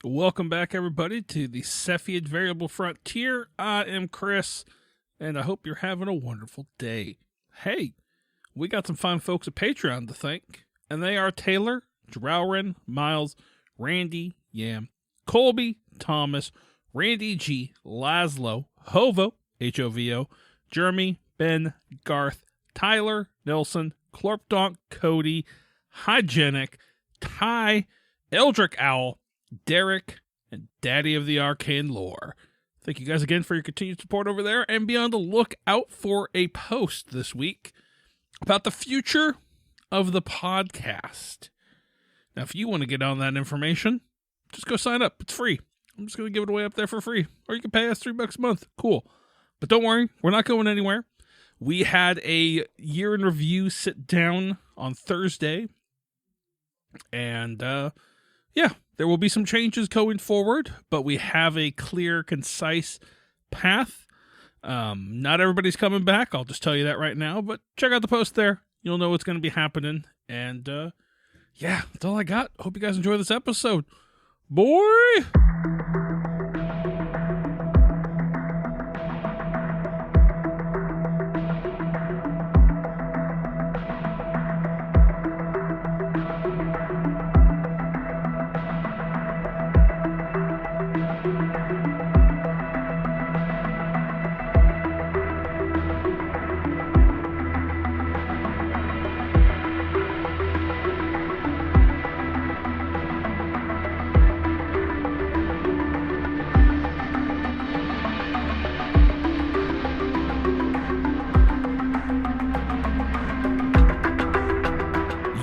Welcome back, everybody, to the Cepheid Variable Frontier. I am Chris, and I hope you're having a wonderful day. Hey, we got some fine folks at Patreon to thank, and they are Taylor, Drowrin, Miles, Randy, Yam, Colby, Thomas, Randy G, Laszlo, Hovo, H-O-V-O, Jeremy, Ben, Garth, Tyler, Nelson, Clorpdonk, Cody, Hygienic, Ty, Eldrick Owl, Derek, and Daddy of the Arcane Lore. Thank you guys again for your continued support over there, and be on the lookout for a post this week about the future of the podcast. Now, if you want to get on that information, just go sign up. It's free. I'm just going to give it away up there for free. Or you can pay us $3 a month. Cool. But don't worry, we're not going anywhere. We had a year in review sit down on Thursday. And, yeah, there will be some changes going forward, but we have a clear, concise path. Not everybody's coming back. I'll just tell you that right now, but check out the post there. You'll know what's going to be happening. And, yeah, that's all I got. Hope you guys enjoy this episode. Boy!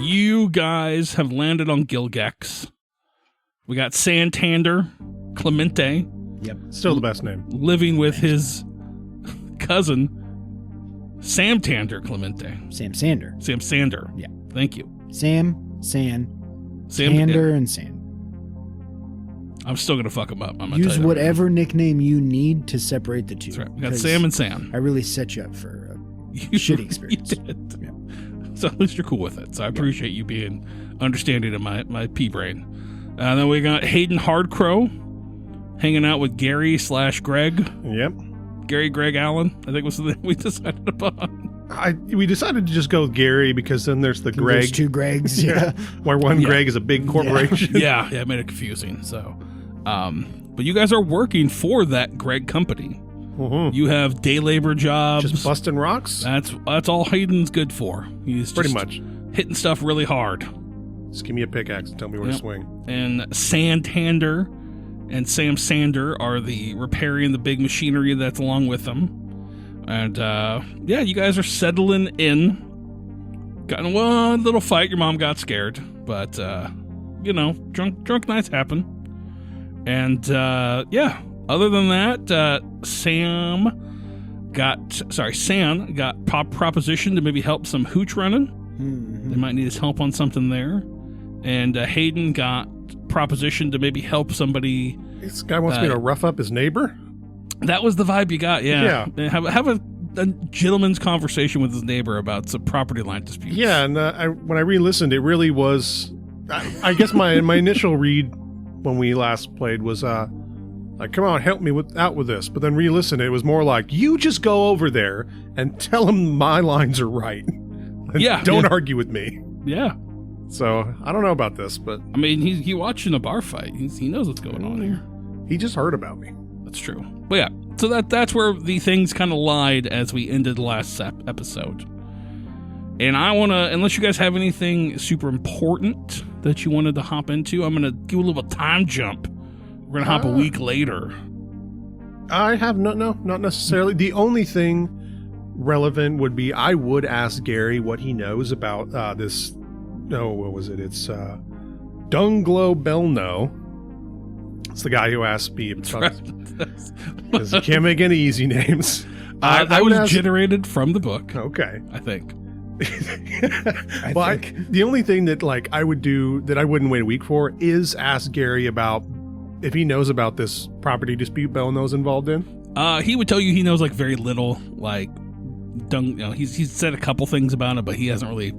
You guys have landed on Gilgex. We got Santander, Clemente. Yep, still the best name. Living with his cousin, Samtander Clemente. Sam Sander. Sam Sander. Yeah. Thank you. Sam, Sander, and Sand. I'm still going to fuck him up. I'm gonna Use tell you whatever nickname you need to separate the two. That's right. We got Sam and Sam. I really set you up for a shitty experience. You did. Yeah. So at least you're cool with it. So I appreciate you being understanding of my pea brain. And then we got Hayden Hardcrow hanging out with Gary / Greg. Yep. Gary Greg Allen, I think was the name we decided upon. We decided to just go with Gary because then there's the Greg. There's two Gregs. Yeah. Where one Greg is a big corporation. Yeah, it made it confusing. So, but you guys are working for that Greg company. Mm-hmm. You have day labor jobs. Just busting rocks? That's all Hayden's good for. He's pretty just much hitting stuff really hard. Just give me a pickaxe and tell me where to swing. And Santander and Sam Sander are the repairing the big machinery that's along with them. And yeah, you guys are settling in. Got in one little fight. Your mom got scared, but you know, drunk nights happen. And yeah. Other than that, Sam got propositioned to maybe help some hooch running. Mm-hmm. They might need his help on something there. And Hayden got propositioned to maybe help somebody. This guy wants me to rough up his neighbor? That was the vibe you got, yeah. Have a gentleman's conversation with his neighbor about some property line disputes. Yeah, and when I re-listened, it really was... I guess my initial read when we last played was... like, come on, help me out with this. But then re-listen, it was more like, you just go over there and tell him my lines are right. Don't argue with me. Yeah. So, I don't know about this, but... I mean, he watching a bar fight. He knows what's going on here. He just heard about me. That's true. But yeah, so that's where the things kind of lied as we ended the last episode. And I want to, unless you guys have anything super important that you wanted to hop into, I'm going to give a little time jump. We're going to hop a week later. I have no, not necessarily. The only thing relevant would be I would ask Gary what he knows about this. No, what was it? It's Dunglo Belno. It's the guy who asked me because he can't make any easy names. That was generated from the book. Okay. I think. The only thing that I would do that I wouldn't wait a week for is ask Gary about if he knows about this property dispute Belno's involved in. He would tell you he knows very little. He's said a couple things about it, but he hasn't really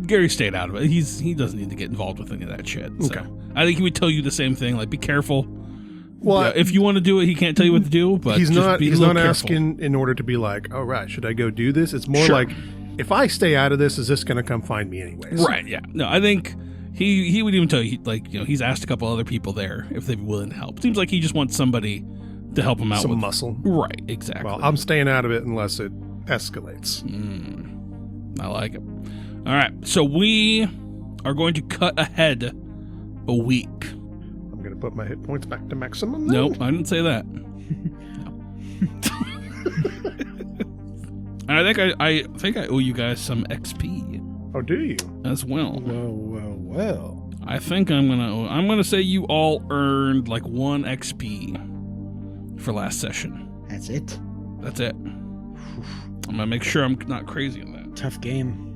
Gary stayed out of it. He doesn't need to get involved with any of that shit. So. Okay. I think he would tell you the same thing. Like, be careful. Well, Yeah, if you want to do it, he can't tell you what to do. But he's just not. be a He's little not careful. asking in order to be like, oh right, should I go do this? It's more Sure. like, if I stay out of this, is this going to come find me anyways? Right? Yeah. No, I think he would even tell you, like, he's asked a couple other people there if they'd be willing to help. Seems like he just wants somebody to help him out Some with muscle. Right. Exactly. Well, I'm staying out of it unless it escalates. I like it. All right. So we are going to cut ahead a week. I'm going to put my hit points back to maximum. Then. Nope, I didn't say that. And I think I owe you guys some XP Oh, do you? as well. Well. I think I'm gonna say you all earned like 1 XP for last session. That's it. That's it. I'm gonna make sure I'm not crazy on that. Tough game.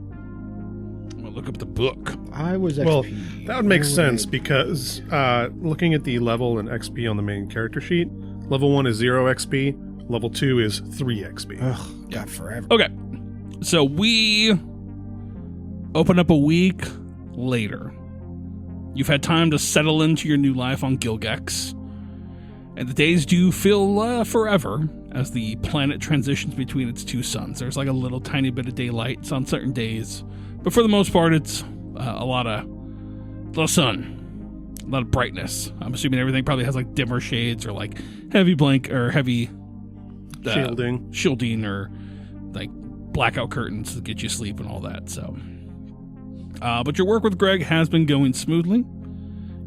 I'm gonna look up the book. I was XP. Well, that would make Where sense I- because looking at the level and XP on the main character sheet, level 1 is 0 XP, level 2 is 3 XP. Ugh, got forever. Okay, so we open up a week later. You've had time to settle into your new life on Gilgex, and the days do feel forever as the planet transitions between its two suns. There's like a little tiny bit of daylight on certain days, but for the most part, it's a lot of sun, a lot of brightness. I'm assuming everything probably has like dimmer shades or like heavy shielding or like blackout curtains to get you sleep and all that. So, but your work with Greg has been going smoothly.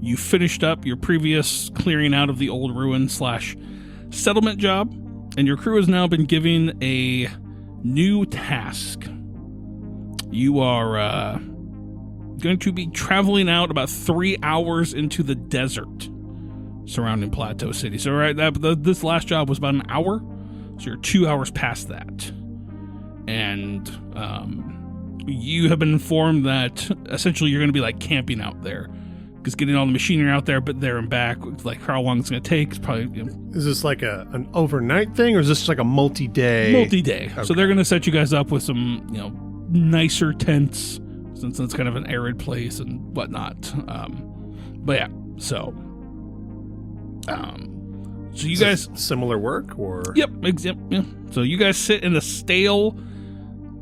You finished up your previous clearing out of the old ruin / settlement job, and your crew has now been given a new task. You are going to be traveling out about 3 hours into the desert surrounding Plateau City. So, right, this last job was about an hour, so you're 2 hours past that. And you have been informed that essentially you're going to be like camping out there. Because getting all the machinery out there, but there and back, like how long it's going to take is probably... Is this like an overnight thing, or is this like a multi-day? Multi-day. Okay. So they're going to set you guys up with some, nicer tents, since it's kind of an arid place and whatnot. But yeah, so you Is guys... this similar work, or? Yep, yeah. So you guys sit in a stale,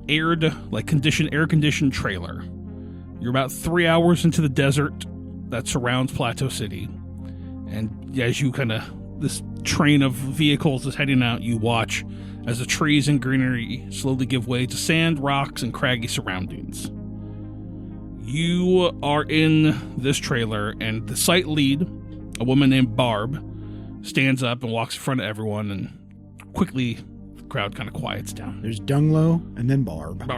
air-conditioned trailer. You're about 3 hours into the desert that surrounds Plateau City. And as you this train of vehicles is heading out, you watch as the trees and greenery slowly give way to sand, rocks, and craggy surroundings. You are in this trailer, and the site lead, a woman named Barb, stands up and walks in front of everyone, and quickly the crowd kind of quiets down. There's Dunglow and then Barb.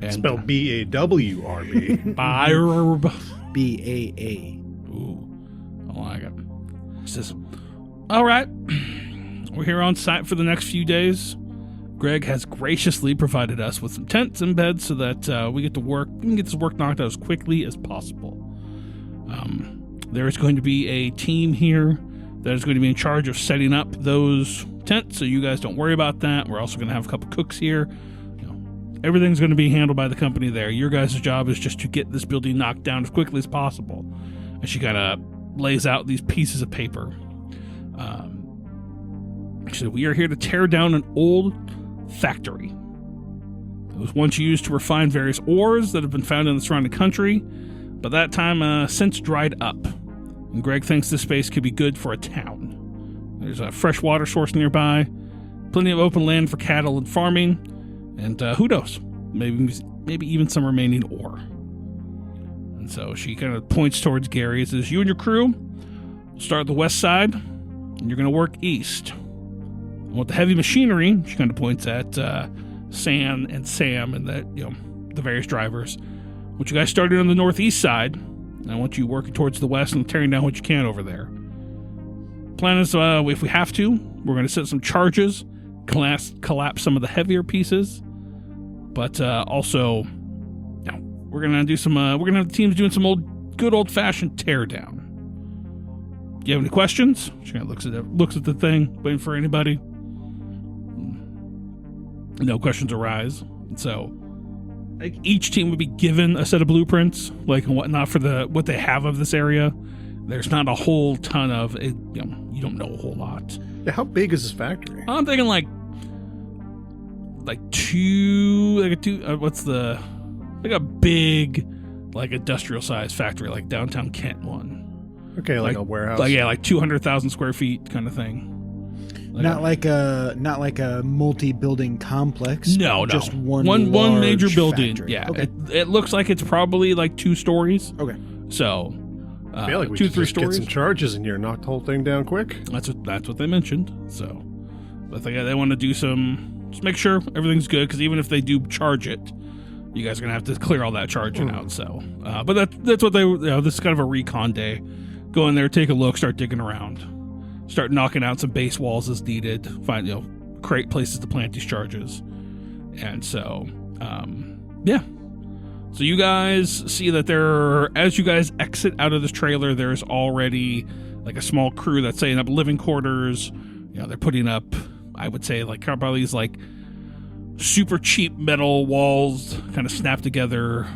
And, Spelled B-A-W-R-B. Barb. BAA. Ooh, I like it. It says, all right, we're here on site for the next few days. Greg has graciously provided us with some tents and beds so that we can get this work knocked out as quickly as possible. There is going to be a team here that is going to be in charge of setting up those tents, so you guys don't worry about that. We're also going to have a couple cooks here. Everything's going to be handled by the company there. Your guys' job is just to get this building knocked down as quickly as possible. And she kind of lays out these pieces of paper. She said, we are here to tear down an old factory. It was once used to refine various ores that have been found in the surrounding country, but that time since dried up. And Greg thinks this space could be good for a town. There's a fresh water source nearby, plenty of open land for cattle and farming, and who knows, maybe even some remaining ore. And so she kind of points towards Gary and says, you and your crew will start at the west side, and you're going to work east. And with the heavy machinery, she kind of points at Sam and Sam and the various drivers. I want you guys started on the northeast side, and I want you working towards the west and tearing down what you can over there. Plan is, if we have to, we're going to set some charges, collapse some of the heavier pieces, but also we're going to do some we're going to have the teams doing some good old-fashioned tear down. Do you have any questions? She kind of looks at the thing, waiting for anybody. No questions arise. And so like each team would be given a set of blueprints, like and whatnot for what they have of this area. There's not a whole ton of it. You don't know a whole lot. Yeah, how big is this factory? I'm thinking like a big, like industrial sized factory, like downtown Kent one. Okay, like a warehouse. Like 200,000 square feet kind of thing. Not like a multi-building complex. No, just one major building. Factory. Yeah, Okay. it looks like it's probably like 2 stories. Okay. So, I feel like we 2-3 should just stories. get some charges in here, knock the whole thing down quick. That's what they mentioned. So, but they want to do just make sure everything's good, because even if they do charge it, you guys are gonna have to clear all that charging out. So, but that's what this is kind of a recon day. Go in there, take a look, start digging around, start knocking out some base walls as needed. Find create places to plant these charges, and so yeah. So you guys see that as you guys exit out of this trailer, there's already like a small crew that's setting up living quarters. They're putting up, I would say, like probably these like super cheap metal walls, kind of snap together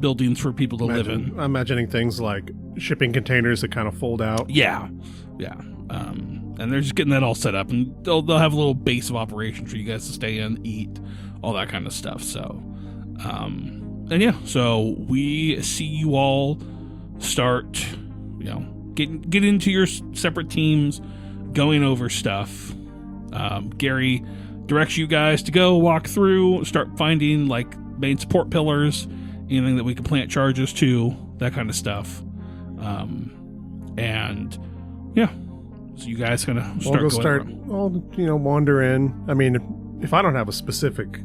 buildings for people to live in. I'm imagining things like shipping containers that kind of fold out. Yeah. And they're just getting that all set up, and they'll have a little base of operations for you guys to stay in, eat, all that kind of stuff. So, and yeah, so we see you all start, get into your separate teams, going over stuff. Gary directs you guys to go walk through, start finding like main support pillars, anything that we can plant charges to, that kind of stuff. And yeah, so you guys kind of I'll wander in. I mean, if I don't have a specific,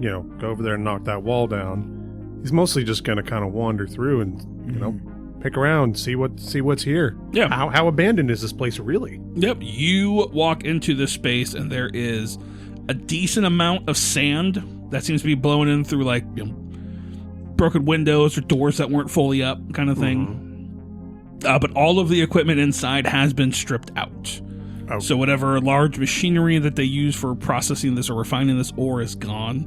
go over there and knock that wall down, he's mostly just going to kind of wander through and, pick around, see what's here. Yeah. How abandoned is this place really? Yep. You walk into this space and there is a decent amount of sand that seems to be blowing in through like broken windows or doors that weren't fully up, kind of thing. But all of the equipment inside has been stripped out. Okay. So whatever large machinery that they use for processing this or refining this ore is gone.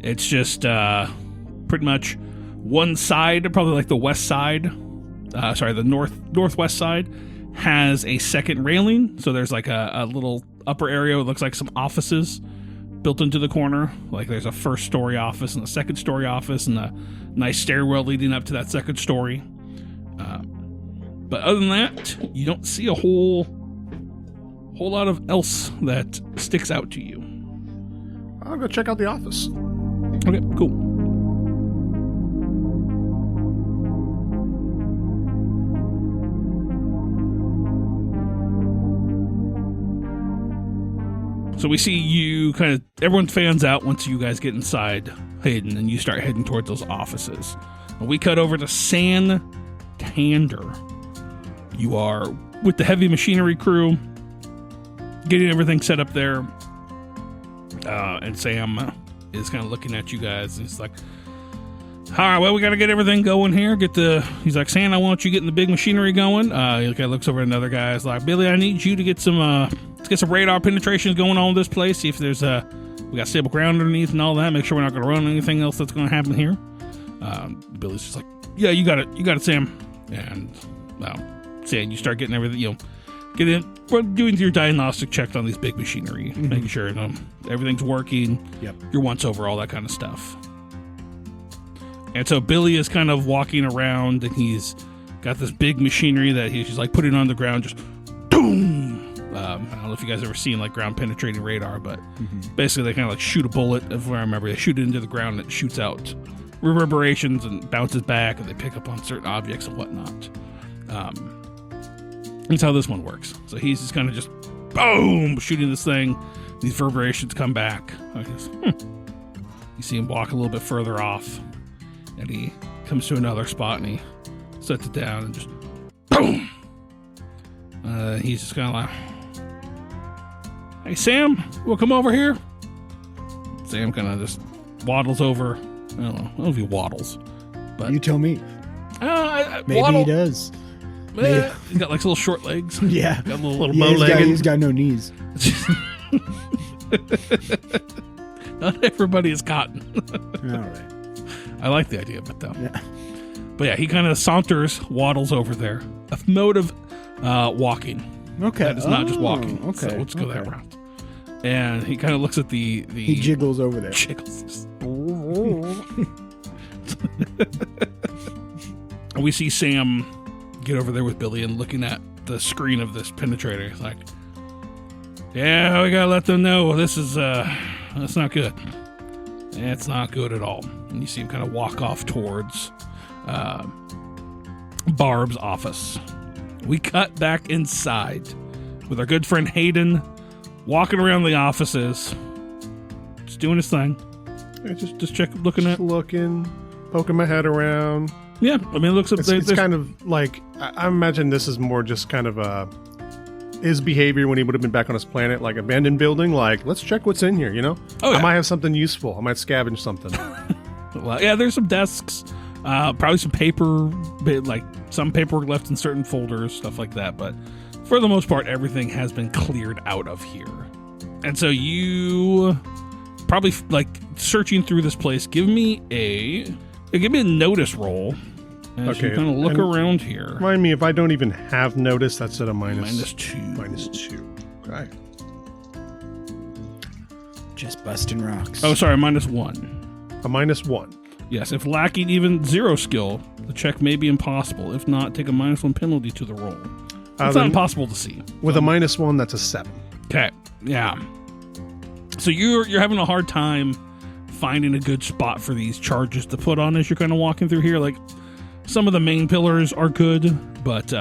It's just pretty much one side, probably like the west side, the northwest side, has a second railing. So there's like a little upper area. It looks like some offices built into the corner. Like there's a first story office and a second story office and a nice stairwell leading up to that second story. But other than that, you don't see a whole lot of else that sticks out to you. I'll go check out the office. Okay, cool. So we see you everyone fans out once you guys get inside Hayden and you start heading towards those offices. And we cut over to Santander. You are with the heavy machinery crew, getting everything set up there. And Sam is kind of looking at you guys. He's like, all right, well, we got to get everything going here. He's like, Sam, I want you getting the big machinery going. He kind of looks over at another guy. He's like, Billy, I need you to get some radar penetrations going on in this place. See if there's we got stable ground underneath and all that. Make sure we're not going to run anything else that's going to happen here. Billy's just like, yeah, you got it, Sam. And Sam, you start getting everything, doing your diagnostic checks on these big machinery, making sure everything's working. Yep. Your once over, all that kind of stuff. And so Billy is kind of walking around, and he's got this big machinery that he's like putting on the ground, just boom. I don't know if you guys ever seen like ground penetrating radar, but basically they kind of like shoot a bullet. If I remember, they shoot it into the ground and it shoots out reverberations and bounces back, and they pick up on certain objects and whatnot. That's how this one works. So he's just kind of just boom shooting this thing. These reverberations come back. You see him walk a little bit further off, and he comes to another spot and he sets it down and just boom. He's just kind of like, hey Sam, we'll come over here. Sam kind of just waddles over. I don't know if he waddles, but you tell me. Maybe waddle. he does. He's got like little short legs. Yeah, Got a little yeah, bow-legged. he's got no knees. Not everybody is cotton. All right. I like the idea of it, though. Yeah. But yeah, he kind of saunters, waddles over there. A mode of walking. Okay. That is not just walking. Okay. So let's go that route. And he kind of looks at the... He jiggles over there. Jiggles. And we see Sam get over there with Billy and looking at the screen of this penetrator. He's like, yeah, we gotta let them know this is, that's not good. It's not good at all. And you see him kind of walk off towards Barb's office. We cut back inside with our good friend Hayden walking around the offices, just doing his thing. Just looking, poking my head around. Yeah, I mean, it looks. It's kind of like I imagine this is more just kind of his behavior when he would have been back on his planet, like abandoned building. Like, let's check what's in here. You know, I might have something useful. I might scavenge something. Well, yeah, there's some desks, probably some paper, like some paperwork left in certain folders, stuff like that. But for the most part, everything has been cleared out of here. And so you probably like searching through this place. Give me a notice roll as you kind of look around here. Remind me, if I don't even have notice, that's at a minus 2. Minus 2. Okay. Just busting rocks. Oh, sorry, minus 1. A minus 1. Yes, if lacking even 0 skill, the check may be impossible. If not, take a minus 1 penalty to the roll. It's not impossible to see. With a minus 1, that's a 7. Okay, yeah. So you're having a hard time finding a good spot for these charges to put on as you're kind of walking through here. Like, some of the main pillars are good, but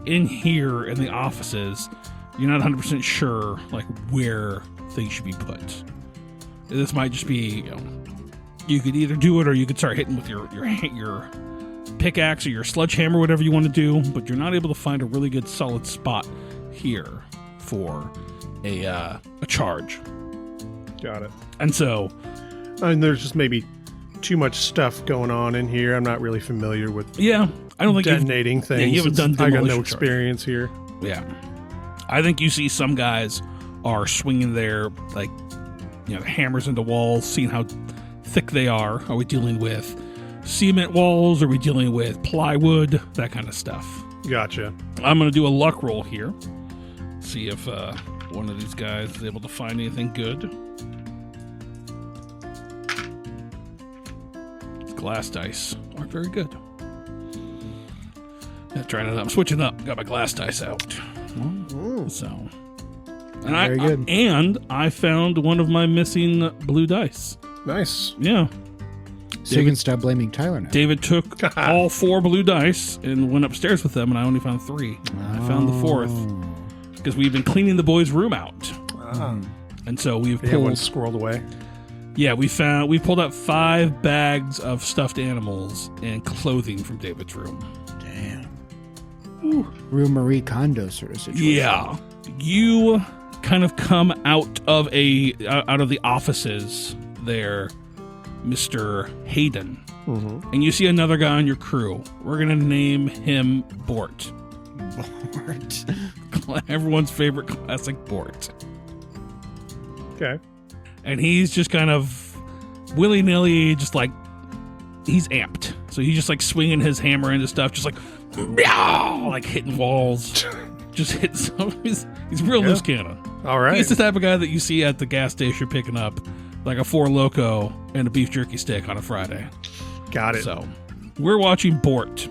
in here in the offices, you're not 100% sure like where things should be put. This might just be, you could either do it or you could start hitting with your pickaxe or your sledgehammer, whatever you want to do, but you're not able to find a really good solid spot here for a charge. Got it. And so, and there's just maybe too much stuff going on in here. I'm not really familiar with. Yeah, I don't think detonating things. Yeah, you haven't done I got no demolition experience here. Yeah, I think you see some guys are swinging their like, hammers into walls, seeing how thick they are. Are we dealing with cement walls? Are we dealing with plywood? That kind of stuff. Gotcha. I'm going to do a luck roll here. See if one of these guys is able to find anything good. Glass dice aren't very good. Yeah, trying it. I'm switching up. Got my glass dice out. So, very good. And I found one of my missing blue dice. Nice. Yeah. So you can stop blaming Tyler now. David took all 4 blue dice and went upstairs with them, and I only found 3. I found the 4th because we've been cleaning the boys' room out, and so we've pulled one squirreled away. Yeah, we pulled out 5 bags of stuffed animals and clothing from David's room. Damn. Ooh. Real Marie Kondo sort of situation. Yeah. You kind of come out of the offices there, Mr. Hayden. Mm-hmm. And you see another guy on your crew. We're going to name him Bort. Bort. Everyone's favorite classic Bort. Okay. And he's just kind of willy-nilly, just like, he's amped. So he's just like swinging his hammer into stuff, just like hitting walls. Just hitting some. He's real loose cannon. All right. He's the type of guy that you see at the gas station picking up like a 4 Loko and a beef jerky stick on a Friday. Got it. So we're watching Bort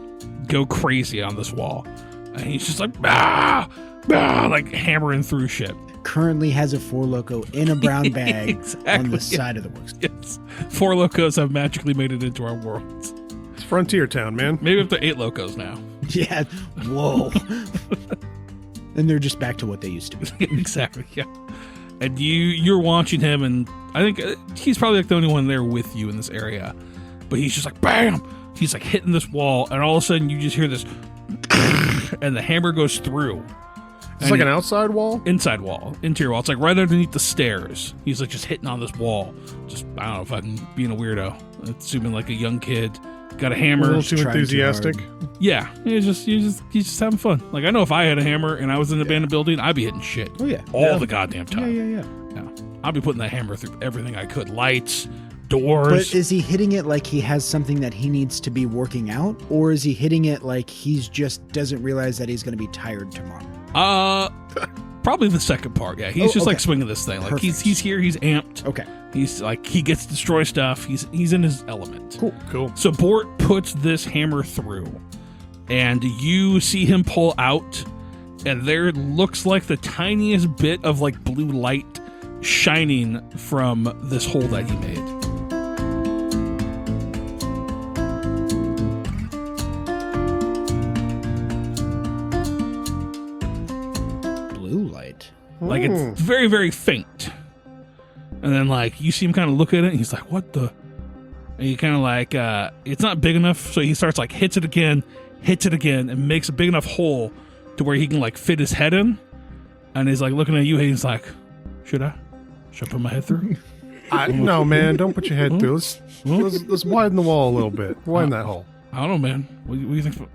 go crazy on this wall. And he's just like, like hammering through shit. Currently has a 4 Loko in a brown bag exactly, on the side of the works. Yes. 4 Locos have magically made it into our world. It's Frontier Town, man. Maybe up to 8 Locos now. Yeah. Whoa. And they're just back to what they used to be. Exactly, yeah. And you're watching him, and I think he's probably like the only one there with you in this area. But he's just like, bam! He's like hitting this wall, and all of a sudden you just hear this, and the hammer goes through. It's like an outside wall? Inside wall. Interior wall. It's like right underneath the stairs. He's like just hitting on this wall. Just, I don't know if I'm being a weirdo. Assuming like a young kid. Got a hammer. A little too enthusiastic. Yeah. He's just having fun. Like, I know if I had a hammer and I was in an abandoned building, I'd be hitting shit. Oh, yeah. All the goddamn time. Yeah. I'll be putting that hammer through everything I could. Lights, doors. But is he hitting it like he has something that he needs to be working out? Or is he hitting it like he's just doesn't realize that he's going to be tired tomorrow? Probably the second part. Yeah, he's just like swinging this thing. Like Perfect. he's here. He's amped. Okay. He's like he gets to destroy stuff. He's in his element. Cool. So Bort puts this hammer through, and you see him pull out, and there looks like the tiniest bit of like blue light shining from this hole that he made. Like, it's very, very faint. And then, like, you see him kind of look at it, and he's like, what the? And he kind of like, it's not big enough, so he starts, like, hits it again, and makes a big enough hole to where he can, like, fit his head in. And he's, like, looking at you, and he's like, should I put my head through? No, man, don't put your head through. Let's widen the wall a little bit. Widen that hole. I don't know, man. What do you think?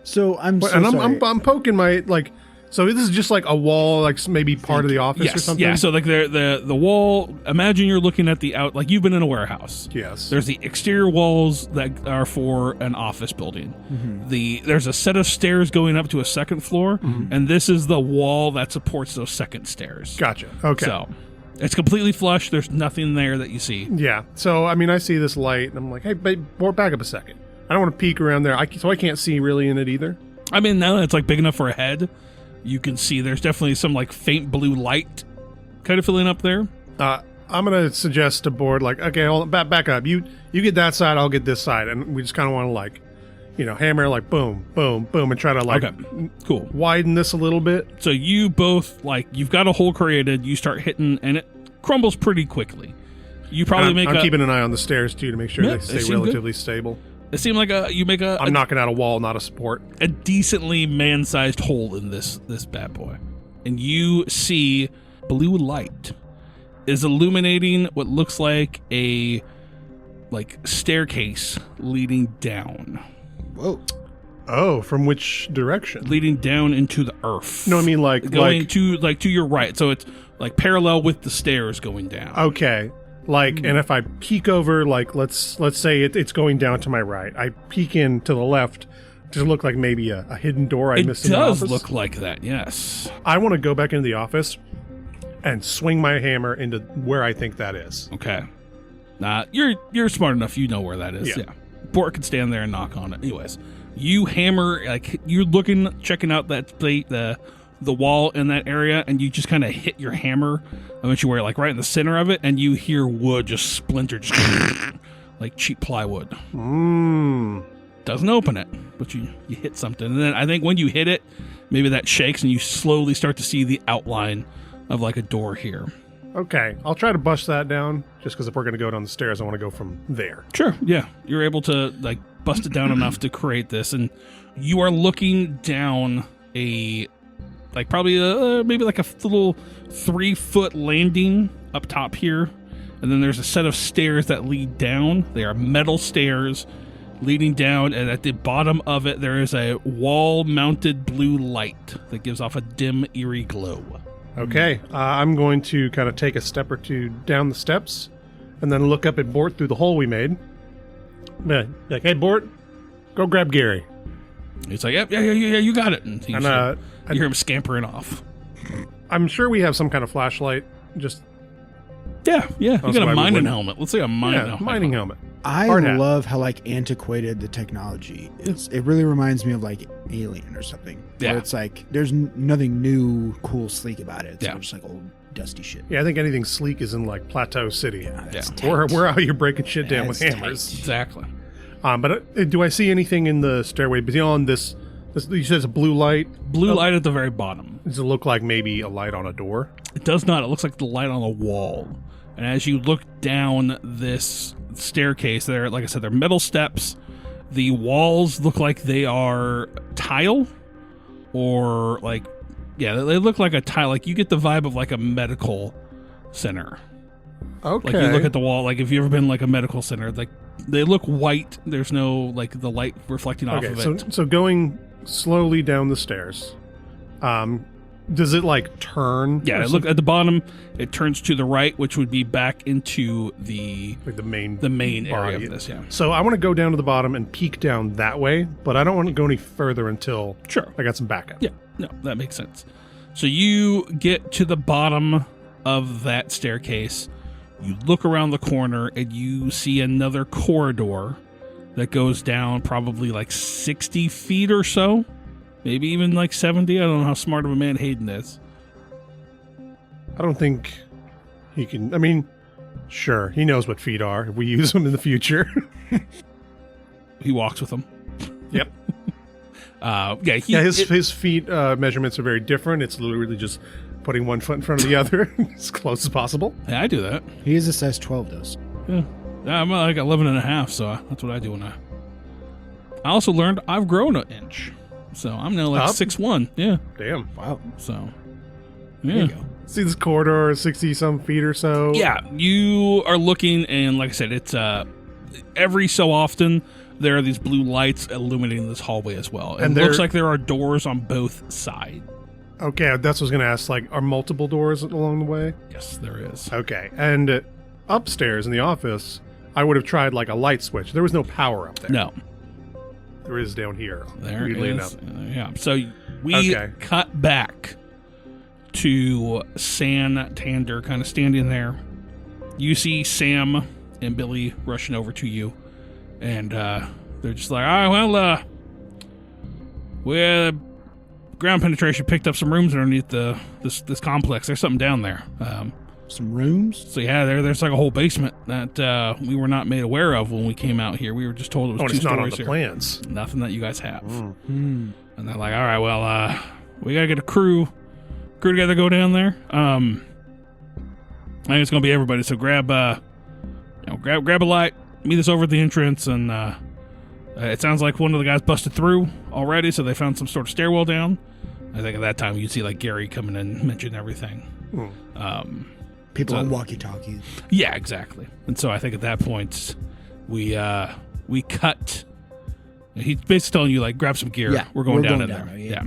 So I'm I'm poking my, like... So this is just like a wall, like maybe part of the office or something? Yeah, so like the wall, imagine you're looking at the out, like you've been in a warehouse. Yes. There's the exterior walls that are for an office building. Mm-hmm. There's a set of stairs going up to a second floor, and this is the wall that supports those second stairs. Gotcha. Okay. So it's completely flush. There's nothing there that you see. Yeah. So, I mean, I see this light, and I'm like, hey, babe, back up a second. I don't want to peek around there, so I can't see really in it either. I mean, now that it's like big enough for a head, you can see there's definitely some like faint blue light kind of filling up there. I'm going to suggest to Bort, like, okay, hold on, back up. You get that side, I'll get this side. And we just kind of want to, like, hammer, like, boom, boom, boom, and try to, like, cool, widen this a little bit. So you both, like, you've got a hole created, you start hitting, and it crumbles pretty quickly. You probably I'm keeping an eye on the stairs, too, to make sure they stay relatively good. Stable. It seemed like I'm knocking out a wall, not a support. A decently man-sized hole in this bad boy. And you see blue light is illuminating what looks like a staircase leading down. Whoa. Oh, from which direction? Leading down into the earth. No, I mean going to your right. So it's like parallel with the stairs going down. Okay. Like, and if I peek over, like, let's say it's going down to my right. I peek in to the left. Does it look like maybe a hidden door I missed in the office? It does look like that, yes. I want to go back into the office and swing my hammer into where I think that is. Okay. You're smart enough. You know where that is. Yeah. Bort can stand there and knock on it. Anyways, you hammer, like, you're checking out that plate, the wall in that area, and you just kind of hit your hammer eventually like right in the center of it, and you hear wood just splinter, like cheap plywood. Doesn't open it, but you hit something. And then I think when you hit it, maybe that shakes and you slowly start to see the outline of like a door here. Okay, I'll try to bust that down, just because if we're going to go down the stairs, I want to go from there. Sure, yeah. You're able to like bust it down enough to create this, and you are looking down probably maybe like a little 3-foot landing up top here, and then there's a set of stairs that lead down. They are metal stairs leading down, and at the bottom of it there is a wall-mounted blue light that gives off a dim, eerie glow. Okay, I'm going to kind of take a step or two down the steps, and then look up at Bort through the hole we made. Like, hey, Bort, go grab Gary. He's like, yeah, you got it. And you hear him scampering off. I'm sure we have some kind of flashlight. Just you got a mining helmet. Let's say a mining helmet. I love how like antiquated the technology is. It really reminds me of like Alien or something. Yeah, it's like there's nothing new, cool, sleek about it. It's just like old dusty shit. Yeah, I think anything sleek is in like Plateau City. Yeah, we're out here breaking shit down with hammers. Exactly. But do I see anything in the stairway beyond this? You said it's a blue light? Blue light at the very bottom. Does it look like maybe a light on a door? It does not. It looks like the light on a wall. And as you look down this staircase, there, like I said, they're metal steps. The walls look like they are tile, or like, they look like a tile. Like you get the vibe of like a medical center. Okay. Like you look at the wall, like if you've ever been like a medical center, like they look white. There's no like the light reflecting off of it. So going slowly down the stairs, Does it like turn? Yeah, look at the bottom. It turns to the right, which would be back into the main area of this. Yeah. So I want to go down to the bottom and peek down that way, but I don't want to go any further until I got some backup. Yeah. No, that makes sense. So you get to the bottom of that staircase. You look around the corner and you see another corridor that goes down probably like 60 feet or so. Maybe even like 70. I don't know how smart of a man Hayden is. I don't think he can. I mean, sure, he knows what feet are if we use them in the future. He walks with them. Yep. His feet measurements are very different. It's literally just putting one foot in front of the other as close as possible. Yeah, I do that. He is a size 12, though. Yeah. I'm like 11 and a half, so that's what I do when I also learned I've grown an inch. So I'm now like 6'1". Yeah. Damn. Wow. So, yeah. There you go. See this corridor, 60-some feet or so? Yeah. You are looking, and like I said, it's every so often there are these blue lights illuminating this hallway as well. And it looks like there are doors on both sides. Okay, that's what I was going to ask. Like, are multiple doors along the way? Yes, there is. Okay. And upstairs in the office, I would have tried like a light switch. There was no power up there. No. There is down here. There is. Yeah. So we cut back to Santander kind of standing there. You see Sam and Billy rushing over to you. And they're just like, all right, well, well, ground penetration picked up some rooms underneath this complex. There's something down there. Some rooms? So yeah, there's like a whole basement that we were not made aware of when we came out here. We were just told it was 2 stories. Not on the here. plans. Nothing that you guys have. And they're like, all right, well, we gotta get a crew together, go down there. I think it's gonna be everybody. So grab a light, meet us over at the entrance, and it sounds like one of the guys busted through already. So they found some sort of stairwell down. I think at that time you'd see like Gary coming in and mention everything. People on walkie-talkies. Yeah, exactly. And so I think at that point, we cut. He's basically telling you, like, grab some gear. Yeah, we're going down in there. Yeah.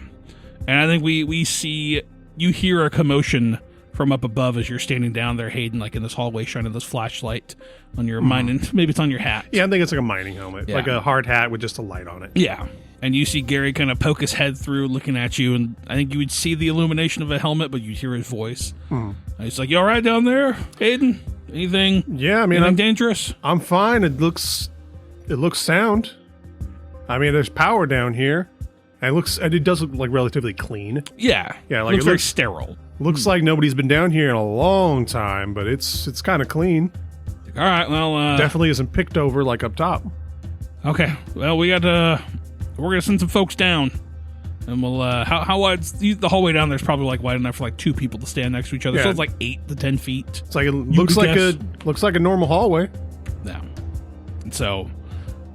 And I think we see, you hear a commotion from up above as you're standing down there, Hayden, like in this hallway, shining this flashlight on your mining. Maybe it's on your hat. Yeah, I think it's like a mining helmet, like a hard hat with just a light on it. Yeah. And you see Gary kind of poke his head through, looking at you, and I think you would see the illumination of a helmet, but you'd hear his voice. He's like, "You all right down there, Hayden? Anything? Yeah, I mean, anything dangerous? I'm fine. It looks sound. I mean, there's power down here. And it does look like relatively clean. Yeah, like it looks very sterile. Looks like nobody's been down here in a long time, but it's kind of clean. All right, well, definitely isn't picked over like up top. Okay, well, we're gonna send some folks down, and we'll how wide's the hallway down there's probably like wide enough for like 2 people to stand next to each other. So it's like 8 to 10 feet. It's like looks like a normal hallway. Yeah. And so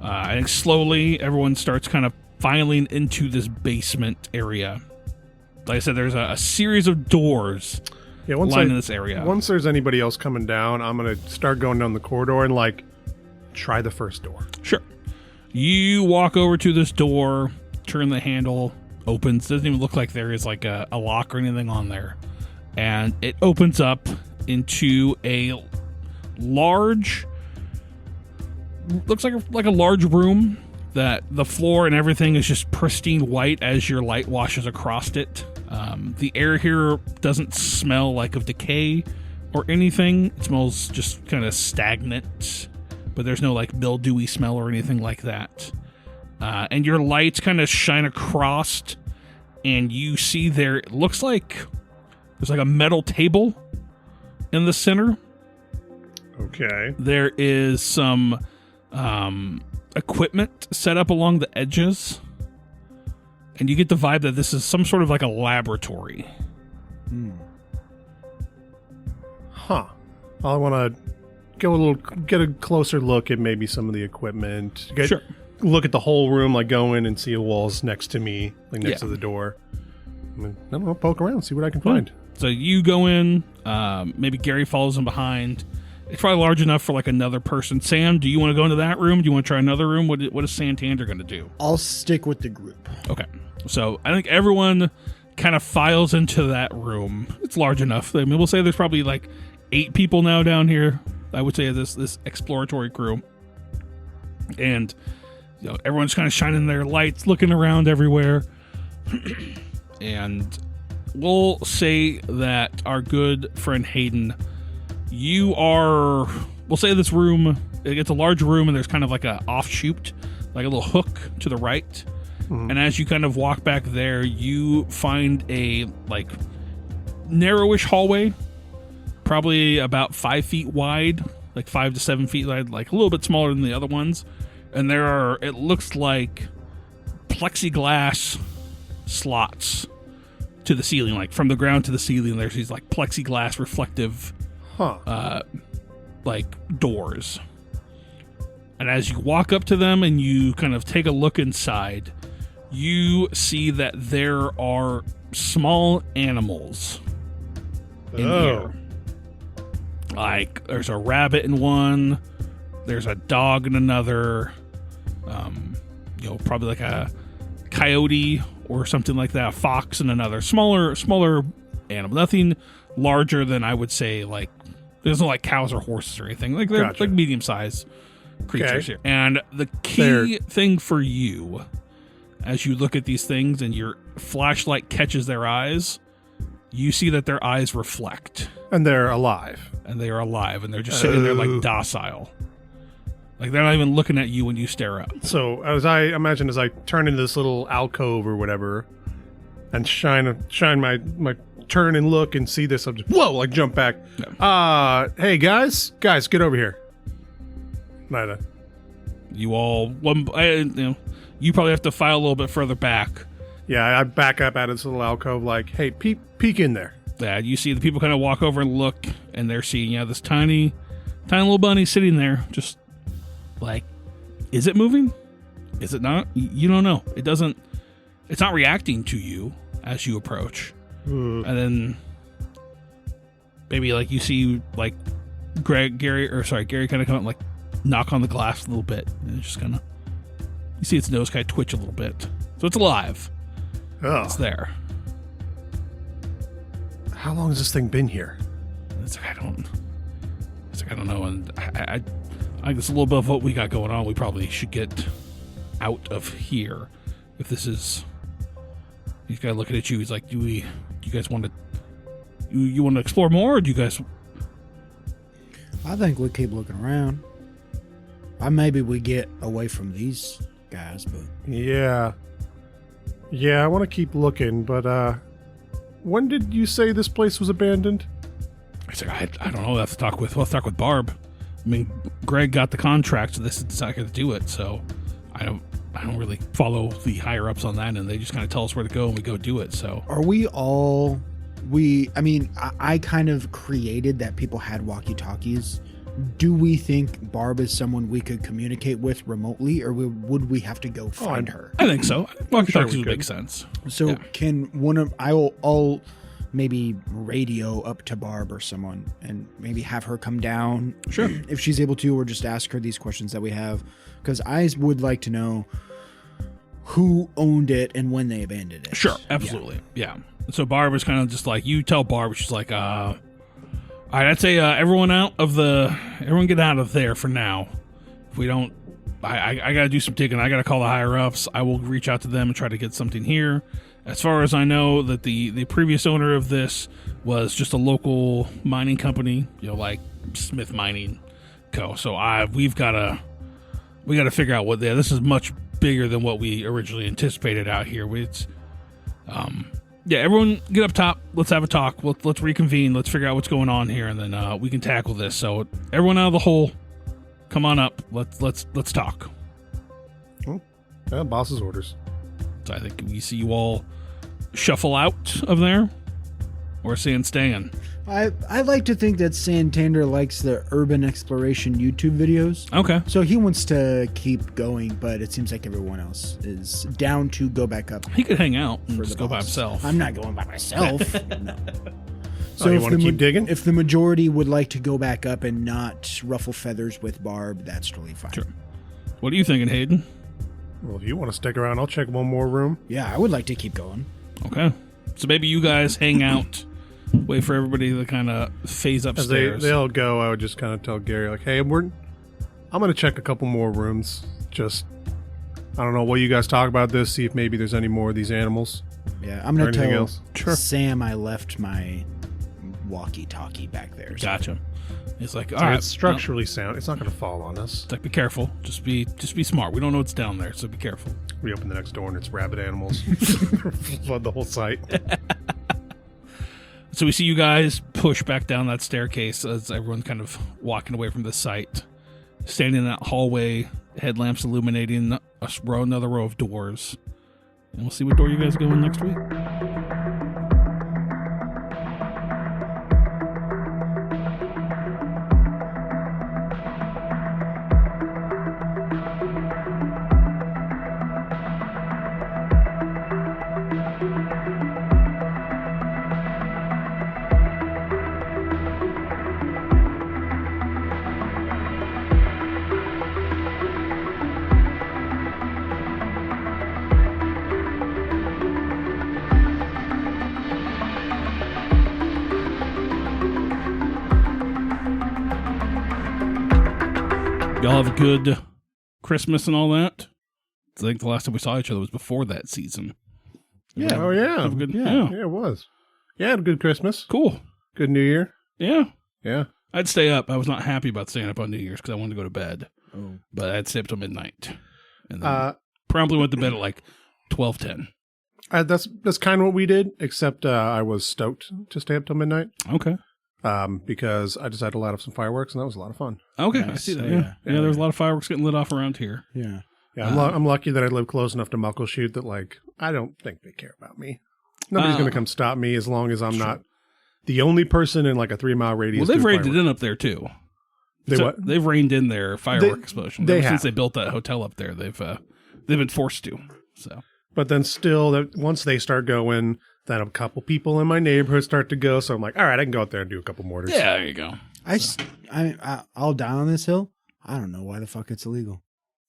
I think slowly everyone starts kind of filing into this basement area. Like I said, there's a series of doors lined in this area. Once there's anybody else coming down, I'm gonna start going down the corridor and like try the first door. Sure. You walk over to this door, turn the handle, opens. Doesn't even look like there is like a lock or anything on there. And it opens up into a large, looks like a large room that the floor and everything is just pristine white as your light washes across it. The air here doesn't smell like of decay or anything. It smells just kind of stagnant. But there's no like mildewy smell or anything like that. And your lights kind of shine across, and you see there, it looks like there's like a metal table in the center. Okay. There is some equipment set up along the edges, and you get the vibe that this is some sort of like a laboratory. Huh. I want to get a closer look at maybe some of the equipment. Sure. Look at the whole room, like go in and see the walls next to me, like next to the door. I don't know, poke around, see what I can find. So you go in, maybe Gary follows in behind. It's probably large enough for like another person. Sam, do you want to go into that room? Do you want to try another room? What is Santander going to do? I'll stick with the group. Okay. So I think everyone kind of files into that room. It's large enough. I mean, we'll say there's probably like 8 people now down here. I would say this exploratory crew. And everyone's kind of shining their lights, looking around everywhere. And we'll say that our good friend Hayden, we'll say this room, it's a large room and there's kind of like a offshoot, like a little hook to the right. Mm-hmm. And as you kind of walk back there, you find a like narrowish hallway, probably about 5 feet wide, like 5 to 7 feet wide, like a little bit smaller than the other ones. And it looks like plexiglass slots to the ceiling, like from the ground to the ceiling. There's these like plexiglass reflective, like doors. And as you walk up to them and you kind of take a look inside, you see that there are small animals in here. Like there's a rabbit in one, there's a dog in another, probably like a coyote or something like that, a fox in another, smaller animal, nothing larger than I would say like there's no like cows or horses or anything. Like they're like medium sized creatures here. And the key thing for you, as you look at these things and your flashlight catches their eyes, you see that their eyes reflect. And they're alive. And they are alive, and they're just sitting there like docile. Like they're not even looking at you when you stare up. So as I turn into this little alcove or whatever, and shine my turn and look and see this, I'm just like jump back. Yeah. Hey guys, get over here. Neither. You all you probably have to file a little bit further back. Yeah, I back up out of this little alcove like, hey, peek in there. Yeah, you see the people kind of walk over and look, and they're seeing this tiny little bunny sitting there, just like, is it moving? Is it not? You don't know. It's not reacting to you as you approach. And then maybe like you see like Gary kind of come out and like knock on the glass a little bit, and it's just kind of, you see its nose kind of twitch a little bit. So it's alive. Oh. It's there. How long has this thing been here? It's like, I don't know. And I guess a little bit of what we got going on, we probably should get out of here. If this is, he's kind of looking at you. He's like, do you guys want to, you want to explore more, or do you guys? I think we keep looking around. Maybe we get away from these guys, but yeah, I want to keep looking. But when did you say this place was abandoned? I said, I don't know. We'll have to talk with Barb. I mean, Greg got the contract, so this is not going to do it. So I don't really follow the higher ups on that, and they just kind of tell us where to go, and we go do it. So are we all? I kind of created that people had walkie-talkies. Do we think Barb is someone we could communicate with remotely, or would we have to go find her? I think so. Walkie-talkies would make sense. So can I'll maybe radio up to Barb or someone and maybe have her come down. Sure. If she's able to, or just ask her these questions that we have. Because I would like to know who owned it and when they abandoned it. Sure. Absolutely. Yeah. So Barb is kind of just like, you tell Barb, she's like, all right, I'd say everyone get out of there for now. If we don't, I got to do some digging. I got to call the higher ups. I will reach out to them and try to get something here. As far as I know, that the previous owner of this was just a local mining company, like Smith Mining Co. So we got to figure out what this is much bigger than what we originally anticipated out here. Everyone get up top. Let's have a talk. Let's reconvene. Let's figure out what's going on here, and then we can tackle this. So everyone out of the hole, come on up. Let's talk. Well, boss's orders. So I think we see you all shuffle out of there, or staying. I like to think that Santander likes the urban exploration YouTube videos. Okay. So he wants to keep going, but it seems like everyone else is down to go back up. He could hang out and just go by himself. I'm not going by myself. No. So you want to keep digging? If the majority would like to go back up and not ruffle feathers with Barb, that's totally fine. Sure. What are you thinking, Hayden? Well, if you want to stick around, I'll check one more room. Yeah, I would like to keep going. Okay. So maybe you guys hang out, wait for everybody to kind of phase upstairs. As they all go, I would just kind of tell Gary, like, hey, I'm going to check a couple more rooms. Just, I don't know, what you guys talk about this, see if maybe there's any more of these animals. Yeah, I'm going to tell else. Sure. Sam I left my walkie-talkie back there. So. Gotcha. It's like, all So right. it's structurally sound. It's not going to fall on us. It's like, be careful. Just be smart. We don't know what's down there, so be careful. We open the next door and it's rabid animals. Flood the whole site. So we see you guys push back down that staircase as everyone's kind of walking away from the site. Standing in that hallway, headlamps illuminating another row of doors. And we'll see what door you guys go in next week. Y'all have a good Christmas and all that? I think the last time we saw each other was before that season. Yeah. Oh, yeah. Have a good, Yeah, it was. Yeah, I had a good Christmas. Cool. Good New Year. Yeah. Yeah. I'd stay up. I was not happy about staying up on New Year's because I wanted to go to bed. Oh. But I'd stay up till midnight. And then promptly went to bed at like 12:10. That's kind of what we did, except I was stoked to stay up till midnight. Okay. Because I just had to light up some fireworks, and that was a lot of fun. Okay. Nice. I see that. So, Yeah. Yeah, there's a lot of fireworks getting lit off around here. Yeah. Yeah, I'm lucky that I live close enough to Muckleshoot that, like, I don't think they care about me. Nobody's going to come stop me as long as I'm not the only person in, like, a 3-mile radius. Well, they've reined it in up there, too. They've reined in their firework explosions. Since they built that hotel up there, they've been forced to. So, but then still, once they start going, then a couple people in my neighborhood start to go. So I'm like, all right, I can go out there and do a couple mortars. yeah, there you go. I'll die on this hill. I don't know why the fuck it's illegal.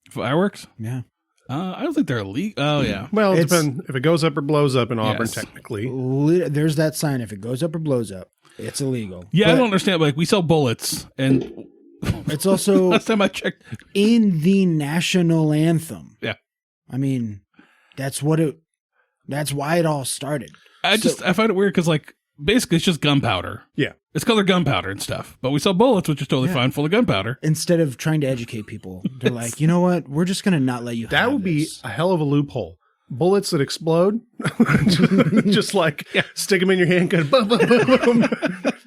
Fireworks? Yeah. I don't think they're illegal. Oh, yeah. Well, it depends if it goes up or blows up in Auburn, Yes. technically. There's that sign. If it goes up or blows up, it's illegal. Yeah, But I don't understand. Like, we sell bullets, and it's also last time I checked, in the national anthem. Yeah. I mean, that's why it all started. I find it weird because, like, basically it's just gunpowder. Yeah. It's colored gunpowder and stuff. But we sell bullets, which is totally fine, full of gunpowder. Instead of trying to educate people, they're like, you know what? We're just going to not let you have That would be this. a hell of a loophole. Bullets that explode, just like stick them in your handgun. Boom, boom, boom, boom.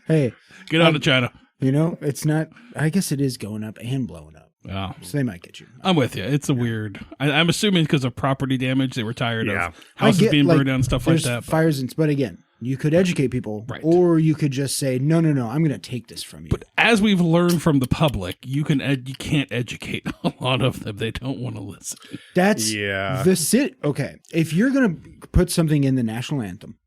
Hey, Get on to China. you know, it's not, I guess it is going up and blowing up. Yeah. So they might get you. I'm with you. It's a weird. I'm assuming because of property damage, they were tired Yeah. of houses being burned down and stuff like there's that. Fires, but again, you could educate people, Right. or you could just say, no, I'm going to take this from you. But as we've learned from the public, you can't educate a lot of them. They don't want to listen. That's the city. Okay, if you're going to put something in the national anthem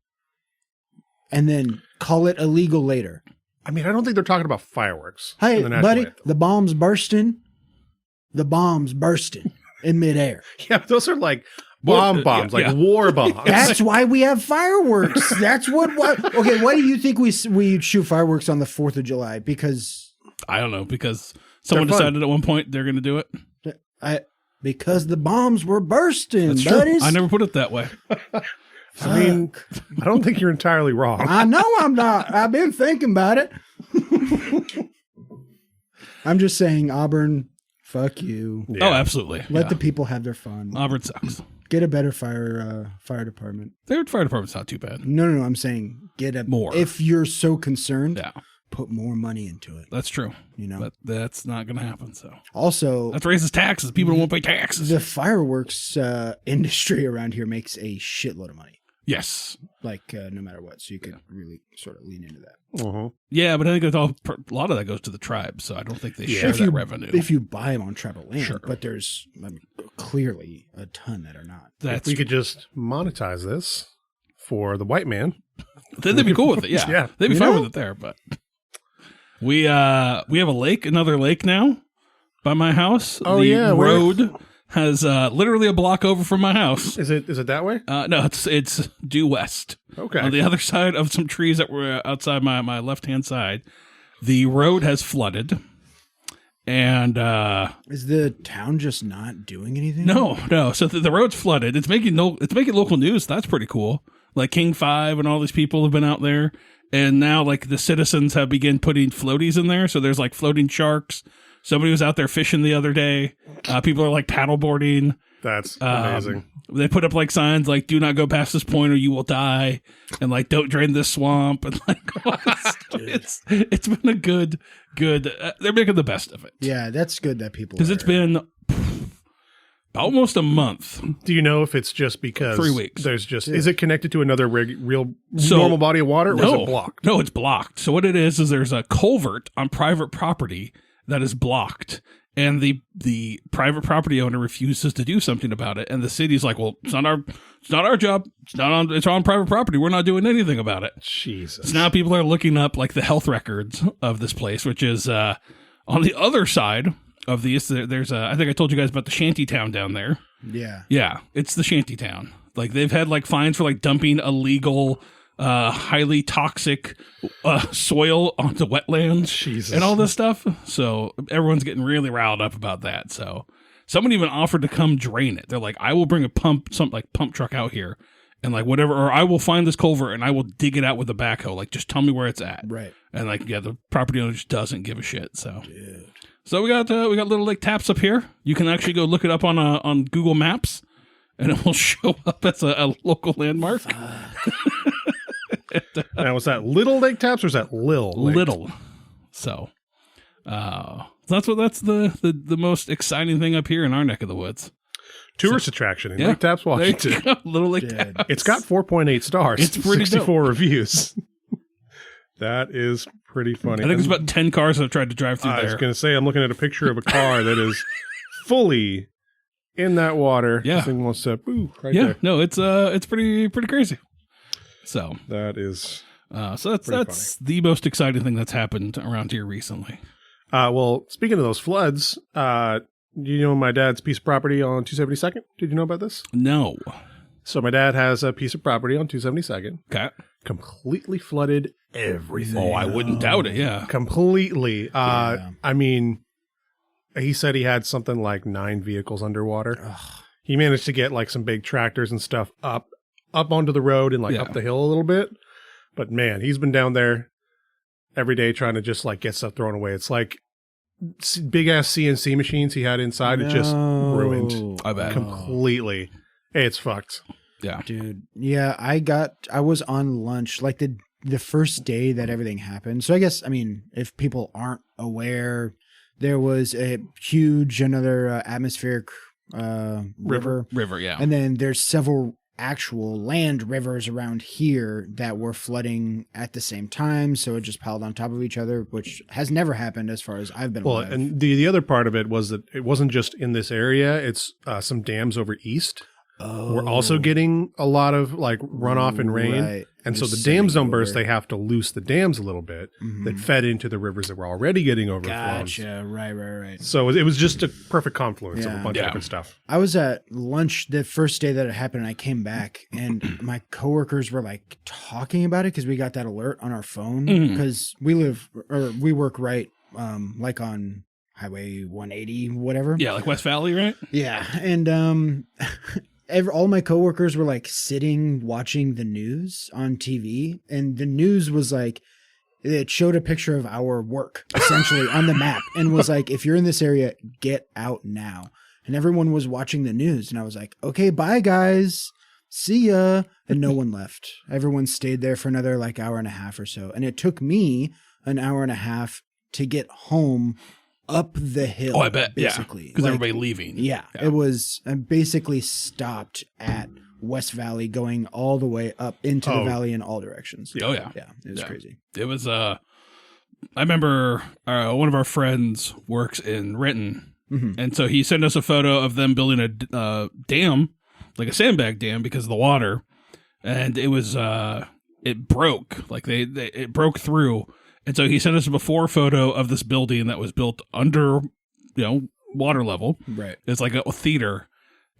and then call it illegal later. I mean, I don't think they're talking about fireworks. Hey, in the national buddy, anthem. the bomb's bursting in midair. Yeah, but those are like bombs, yeah. war bombs. That's why we have fireworks. That's what. Okay, why do you think we shoot fireworks on the 4th of July? Because I don't know, because someone They're fun. decided at one point they're going to do it. because the bombs were bursting, That's true. buddies. I never put it that way. I mean, I don't think you're entirely wrong. I know I'm not. I've been thinking about it. I'm just saying, Auburn, fuck you. Oh, absolutely. Let the people have their fun. Auburn sucks. Get a better fire department. Their fire department's not too bad. No. I'm saying get a More. If you're so concerned, Yeah, put more money into it. that's true. You know. But that's not going to happen. So Also, that raises taxes. People won't pay taxes. the fireworks industry around here makes a shitload of money. Yes. Like no matter what, so you could really sort of lean into that. Uh-huh. Yeah, but I think it's a lot of that goes to the tribe, so I don't think they share that revenue. If you buy them on tribal land, Sure. but there's clearly a ton that are not. That's We could just monetize this for the white man. then they'd be cool with it. Yeah, Yeah. they'd be You fine know? with it there. But we have a lake, another lake now by my house. Oh, the yeah, road has literally a block over from my house. Is it that way? No, it's due west. Okay. On the other side of some trees that were outside my left-hand side, the road has flooded. And is the town just not doing anything? No. So the road's flooded. It's making local news. That's pretty cool. Like King 5 and all these people have been out there, and now like the citizens have begun putting floaties in there. So there's like floating sharks. Somebody was out there fishing the other day. People are like paddleboarding. That's amazing. They put up like signs like "Do not go past this point or you will die," and like "Don't drain this swamp." And like it's been a good. They're making the best of it. Yeah, that's good that people, because it's been almost a month. Do you know if it's just because 3 weeks? There's just is it connected to another real normal body of water, or is it blocked? No, it's blocked. So what it is there's a culvert on private property that is blocked. And the private property owner refuses to do something about it, and the city's like, "Well, it's not our job. It's on private property. We're not doing anything about it." Jesus. So now people are looking up like the health records of this place, which is on the other side of these. There's I think I told you guys about the shanty town down there. Yeah, it's the shanty town. Like they've had like fines for like dumping illegal, highly toxic soil onto wetlands and all this stuff. So everyone's getting really riled up about that. So someone even offered to come drain it. They're like, "I will bring a pump truck out here and like whatever, or I will find this culvert and I will dig it out with a backhoe. Like just tell me where it's at." Right. And like, yeah, the property owner just doesn't give a shit. So, So we got Little Lake Taps up here. You can actually go look it up on Google Maps, and it will show up as a local landmark. Now, was that Little Lake Taps or is that Lil Lake? Little. So that's the most exciting thing up here in our neck of the woods. Tourist attraction in Lake Taps, Washington. Little Lake Taps. It's got 4.8 stars. It's pretty 64 reviews. That is pretty funny. I think there's about 10 cars that have tried to drive through there. I was going to say, I'm looking at a picture of a car that is fully in that water. Yeah. This thing wants to right yeah. there. No, it's pretty crazy. So that is that's the most exciting thing that's happened around here recently. Well, speaking of those floods, you know my dad's piece of property on 272nd? Did you know about this? No. So my dad has a piece of property on 272nd. Okay. Completely flooded everything. Oh, I wouldn't doubt it. Yeah. Completely. I mean, he said he had something like 9 vehicles underwater. Ugh. He managed to get like some big tractors and stuff up onto the road and like up the hill a little bit. But man, he's been down there every day trying to just like get stuff thrown away. It's like big ass CNC machines he had inside. It just ruined. I bet. Completely. It's fucked. Yeah. Dude. Yeah, I was on lunch like the first day that everything happened. So I guess, I mean, if people aren't aware, there was another atmospheric river. River, yeah. And then there's several actual land rivers around here that were flooding at the same time, so it just piled on top of each other, which has never happened as far as I've been alive. And the other part of it was that it wasn't just in this area, it's some dams over east. We're also getting a lot of like runoff and rain. Right. And so the dams don't burst, they have to loose the dams a little bit that fed into the rivers that were already getting overflown. Gotcha. Right. So it was just a perfect confluence of a bunch of different stuff. I was at lunch the first day that it happened, and I came back, and my coworkers were like talking about it because we got that alert on our phone because we work right like on Highway 180, whatever. Yeah, like West Valley, right? Yeah, and all my coworkers were like sitting watching the news on TV, and the news was like, it showed a picture of our work essentially on the map and was like, if you're in this area, get out now. And everyone was watching the news, and I was like, okay, bye guys, see ya. And no one left. Everyone stayed there for another like hour and a half or so. And it took me an hour and a half to get home up the hill. Oh, I bet. Basically. Because everybody leaving. Yeah. It was basically stopped at West Valley going all the way up into the valley in all directions. Oh, yeah. Yeah. It was crazy. It was, I remember one of our friends works in Renton. And so he sent us a photo of them building a dam, like a sandbag dam because of the water. And it was, it broke. Like it broke through. And so he sent us a before photo of this building that was built under, water level. Right. It's like a theater.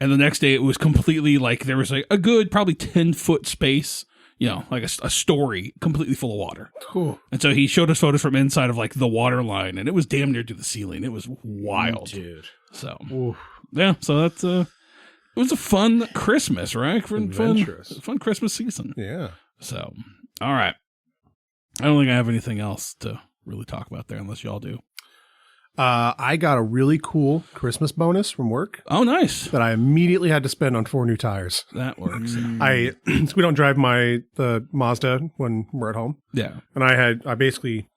And the next day it was completely like there was like a good probably 10-foot space, like a story completely full of water. Cool. And so he showed us photos from inside of like the water line, and it was damn near to the ceiling. It was wild. Dude. So, Oof. yeah, so that's it was a fun Christmas, right? Adventurous. Fun Christmas season. Yeah. So, all right. I don't think I have anything else to really talk about there unless y'all do. I got a really cool Christmas bonus from work Oh, nice. that I immediately had to spend on 4 new tires. That works. We don't drive the Mazda when we're at home. Yeah. And I basically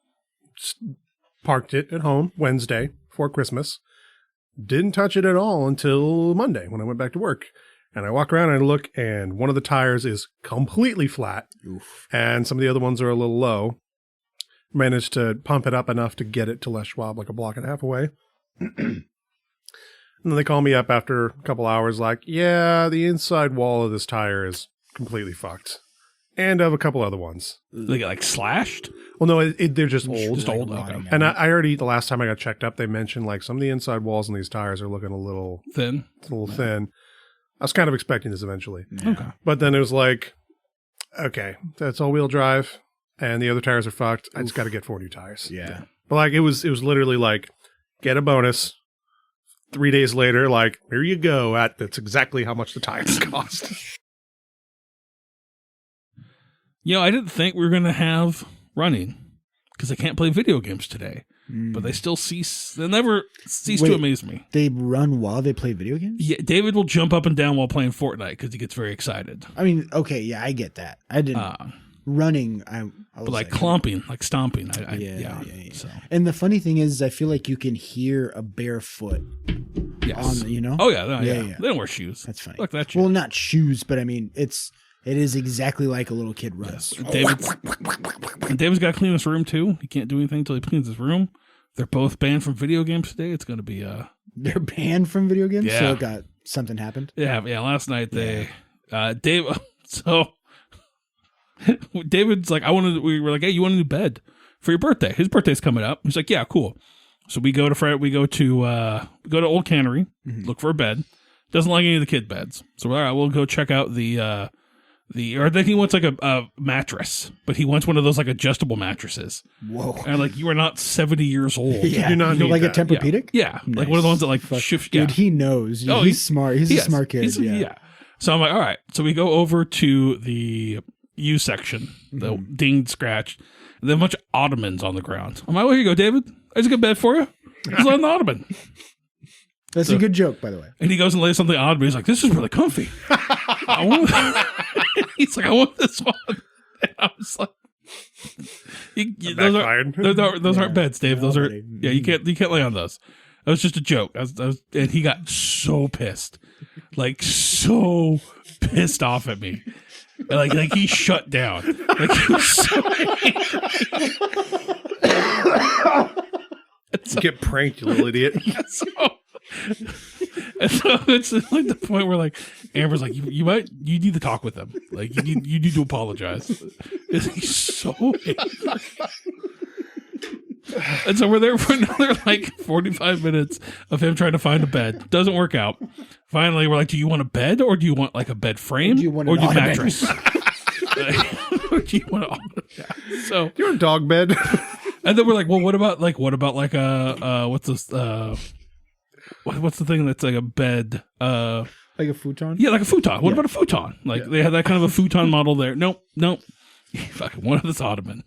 parked it at home Wednesday before Christmas. Didn't touch it at all until Monday when I went back to work. And I walk around and I look, and one of the tires is completely flat. Oof. And some of the other ones are a little low. Managed to pump it up enough to get it to Les Schwab, like a block and a half away. And then they call me up after a couple hours like, yeah, the inside wall of this tire is completely fucked. And of a couple other ones. They get like slashed? Well, no, they're just old. Just old. Okay. And I already, the last time I got checked up, they mentioned like some of the inside walls on these tires are looking a little Thin? thin. I was kind of expecting this eventually. Yeah. Okay. But then it was like, okay, that's all-wheel drive. And the other tires are fucked. I just got to get 4 new tires. Yeah. But like it was literally like, get a bonus. 3 days later, like, here you go. That's exactly how much the tires cost. I didn't think we were going to have running because I can't play video games today. But they still they never cease to amaze me. They run while they play video games? Yeah, David will jump up and down while playing Fortnite because he gets very excited. I mean, okay, yeah, I get that. I didn't. Running, but like clomping, like stomping. Yeah. So. And the funny thing is, I feel like you can hear a bare foot Yes. on, Oh, yeah. Yeah. They don't wear shoes. That's funny. Look, that shit. Well, not shoes, but I mean, it is exactly like a little kid runs. Yes. David's got to clean his room, too. He can't do anything until he cleans his room. They're both banned from video games today. It's going to be... They're banned from video games? Yeah. So it got... Something happened? Yeah, last night they... David... So... David's like, we were like, hey, you want a new bed for your birthday? His birthday's coming up. He's like, yeah, cool. So we go to Old Cannery, look for a bed. Doesn't like any of the kid beds. So all right, we'll go check out or I think he wants like a mattress, but he wants one of those like adjustable mattresses. Whoa. And I'm like, you are not 70 years old. Yeah. You do not need like that. a Tempur-Pedic? Yeah. Nice. Like one of the ones that like shifts. Dude, he knows. Oh, he's smart. He's a smart kid. Yeah. So I'm like, all right. So we go over to the U section, the dinged, scratched, and then a bunch of ottomans on the ground. I'm like, well, here you go, David. There's a good bed for you. It's on the ottoman. That's a good joke, by the way. And he goes and lays something on the ottoman. He's like, this is really comfy. He's like, I want this one. And I was like, those aren't beds, Dave. Those are, you can't lay on those. That was just a joke. And he got so pissed. Like, so pissed off at me. Like he shut down. Like he was so Get pranked, you little idiot. so it's like the point where like Amber's like, you need to talk with him. Like you need to apologize. He's so angry. And so we're there for another like 45 minutes of him trying to find a bed. Doesn't work out. Finally, we're like, do you want a bed or do you want like a bed frame? Do you want or an do you ottoman? mattress? Or do you want an ottoman? So You're a dog bed. and then we're like, well, what about like a what's this what's the thing that's like a bed? Like a futon? Yeah, like a futon. What about a futon? Like they had that kind of a futon model there. Nope. Fucking one of this ottoman.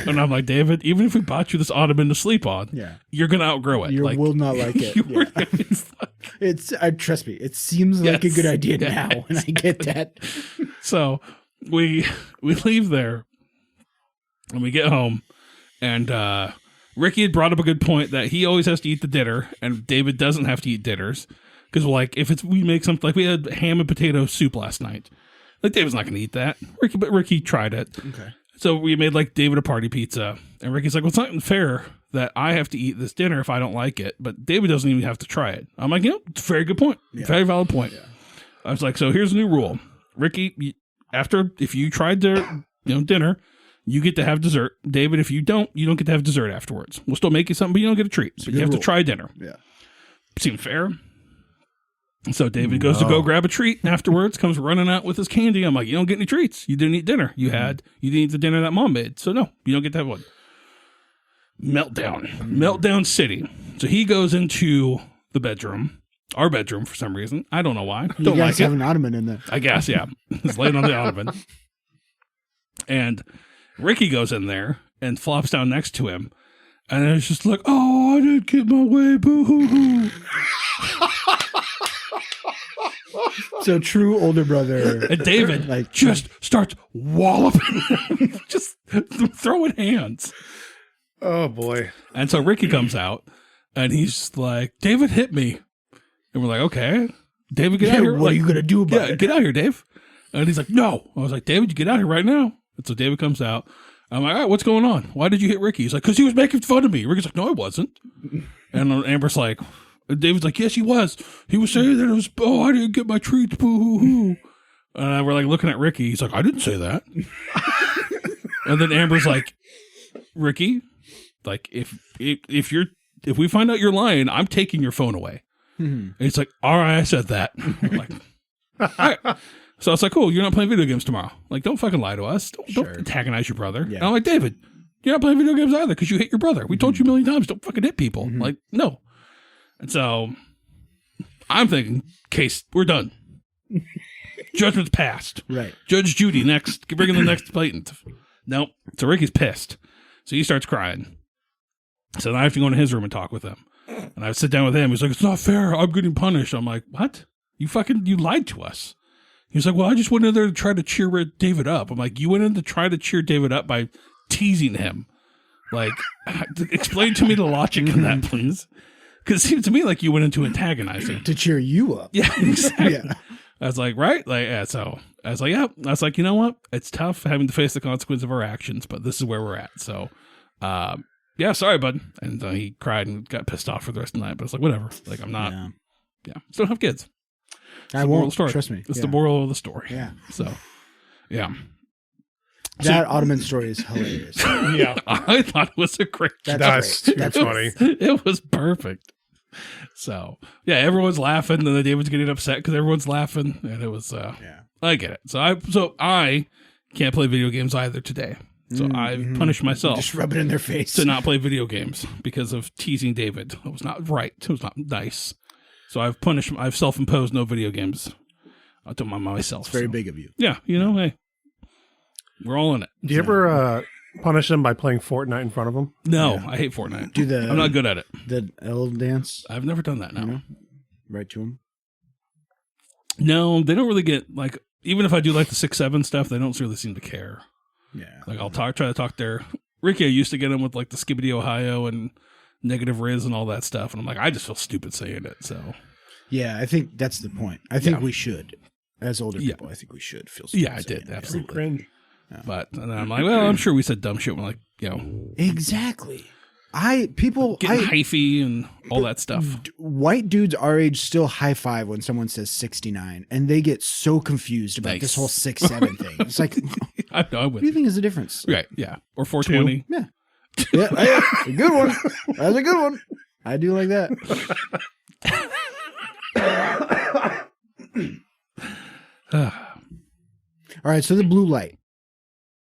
And I'm like, David, even if we bought you this ottoman to sleep on, you're gonna outgrow it. You will not like it. It's trust me, it seems like a good idea now, and I get that. So we leave there and we get home, and Ricky had brought up a good point that he always has to eat the dinner, and David doesn't have to eat dinners because like if we make something like we had ham and potato soup last night. Like, David's not going to eat that. Ricky tried it. Okay. So we made, like, David a party pizza. And Ricky's like, well, it's not fair that I have to eat this dinner if I don't like it. But David doesn't even have to try it. I'm like, it's a very good point. Yeah. Very valid point. Yeah. I was like, so here's a new rule. Ricky, if you tried dinner, you get to have dessert. David, if you don't get to have dessert afterwards. We'll still make you something, but you don't get a treat. But you have to try dinner. Yeah. Seemed fair. So David goes to go grab a treat afterwards, comes running out with his candy. I'm like, you don't get any treats. You didn't eat dinner. You didn't eat the dinner that mom made. So no, you don't get that one. Meltdown city. So he goes into the bedroom, our bedroom for some reason. I don't know why. You guys have an ottoman in there. I guess, yeah. He's laying on the ottoman. And Ricky goes in there and flops down next to him. And it's just like, oh, I didn't get my way. Boo-hoo-hoo. So true older brother. And David just starts walloping him, just throwing hands. Oh, boy. And so Ricky comes out, and he's just like, David hit me. And we're like, okay. David, get out here. What are you going to do about it? Get out here, Dave. And he's like, no. I was like, David, you get out here right now. And so David comes out. I'm like, all right, what's going on? Why did you hit Ricky? He's like, because he was making fun of me. Ricky's like, no, I wasn't. And Amber's like, David's like, yes, he was. He was saying that it was, oh, I didn't get my treats, boo-hoo-hoo. And we're like looking at Ricky. He's like, I didn't say that. And then Amber's like, Ricky, like, if we find out you're lying, I'm taking your phone away. And he's like, all right, I said that. I'm like, all right. So I was like, cool, you're not playing video games tomorrow. Like, don't fucking lie to us. Don't antagonize your brother. Yeah. And I'm like, David, you're not playing video games either because you hit your brother. We told you a million times, don't fucking hit people. Like, no. And so I'm thinking, case, we're done. Judgment's passed. Right. Judge Judy next. Bring in the next plaintiff. Nope. So Ricky's pissed. So he starts crying. So then I have to go into his room and talk with him. And I sit down with him. He's like, it's not fair. I'm getting punished. I'm like, what? You lied to us. He's like, well, I just went in there to try to cheer David up. I'm like, you went in to try to cheer David up by teasing him. Like, explain to me the logic in that, please. Because it seems to me like you went into antagonizing. To cheer you up. Yeah, exactly. Yeah. I was like, right? Like, yeah, so I was like, yeah. I was like, you know what? It's tough having to face the consequence of our actions, but this is where we're at. So, yeah, sorry, bud. And he cried and got pissed off for the rest of the night. But it's like, whatever. Like, I'm not, still don't have kids. I won't, trust me. It's the moral of the story. Yeah. So, yeah. That Ottoman story is hilarious. Yeah. I thought it was a great joke. That's too funny. It was perfect. So, yeah, everyone's laughing, and then David's getting upset because everyone's laughing, and it was, I get it. So I can't play video games either today. So I've punished myself. Just rub it in their face. To not play video games because of teasing David. It was not right. It was not nice. So I've self-imposed no video games to myself. It's very big of you. Yeah, hey, we're all in it. Do you ever punish them by playing Fortnite in front of them? No, I hate Fortnite. I'm not good at it. The L dance? I've never done that, no. Right to them? No, they don't really get, like, even if I do like the 6-7 stuff, they don't really seem to care. Yeah. Like, I'll try to talk their... Ricky, I used to get him with, like, the Skibbity Ohio and Negative Riz and all that stuff, and I'm like, I just feel stupid saying it, so... Yeah, I think that's the point. I think we should. As older people, I think we should feel stupid. Yeah, I did, absolutely. Cringe. Yeah. But and then I'm like, well, I'm sure we said dumb shit when, like, Exactly. People getting hyphy and all that stuff. White dudes our age still high five when someone says 69, and they get so confused about this whole 6-7 thing. It's like, I know. What do you think is the difference? Right? Yeah, or 420. Yeah, yeah, a good one. That's a good one. I do like that. All right, so the blue light.